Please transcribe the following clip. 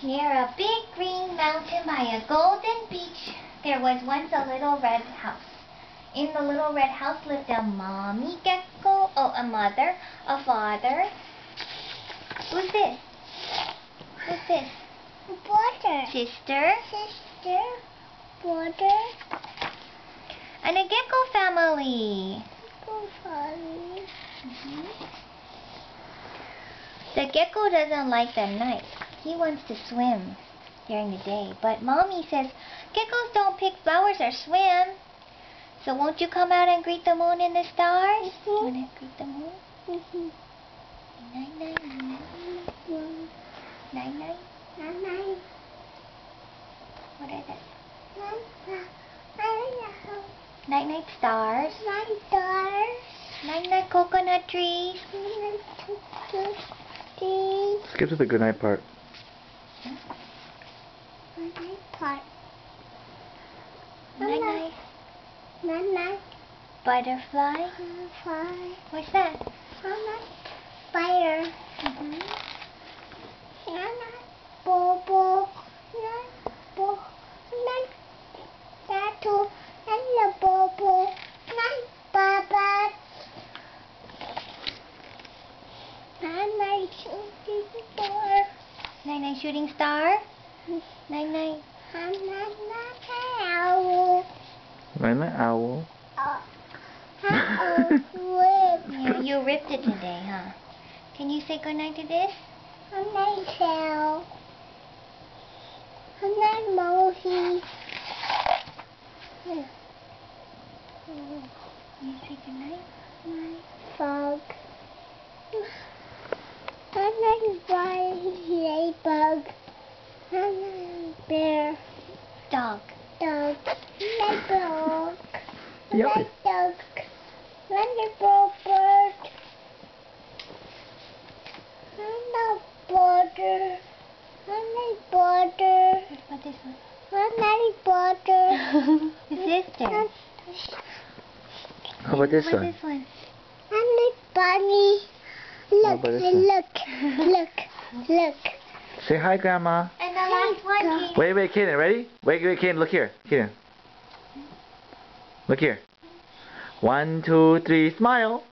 Near a big green mountain by a golden beach, there was once a little red house. In the little red house lived a mommy gecko, a mother, a father. Who's this? Who's this? Brother. Sister. Sister. Brother. And a gecko family. Gecko family. The gecko doesn't like the night. He wants to swim during the day. But Mommy says, geckos don't pick flowers or swim. So won't you come out and greet the moon and the stars? You want to greet the moon? Night, night, night. Night, night. Night, night. What are those? Night, Night, night stars. night, stars. Night, night coconut trees. Skip to the good night part. Night part. Night, night. Night, night. Butterfly. Fire. What's that? Night, fire. Night, night. Bobo. Night, bo. Night, tattoo. And the bobo. Night, baba. Night, night, shooting star. Night, night shooting star. Night, night. Night, night, night, owl. Night night owl. Yeah, you ripped it today, huh? Can you say goodnight to this? Good night, Shell. Good night, Mohi. You say goodnight? Night, frog. Good night, white ladybug. Good night, bear. Dog. Dog. Good night, dog. Good Yep. night, dog. Wonderful bird. Good night, border. Good night, border. What about this one? Good night, border. The sister. How about this What one? this one? Good night, bunny. How Look, about this one? look, look. Say hi, Grandma. And the last one, Katie. Wait, Kaden, ready? Wait, Kaden, look here. Kaden. Look here. 1, 2, 3, smile.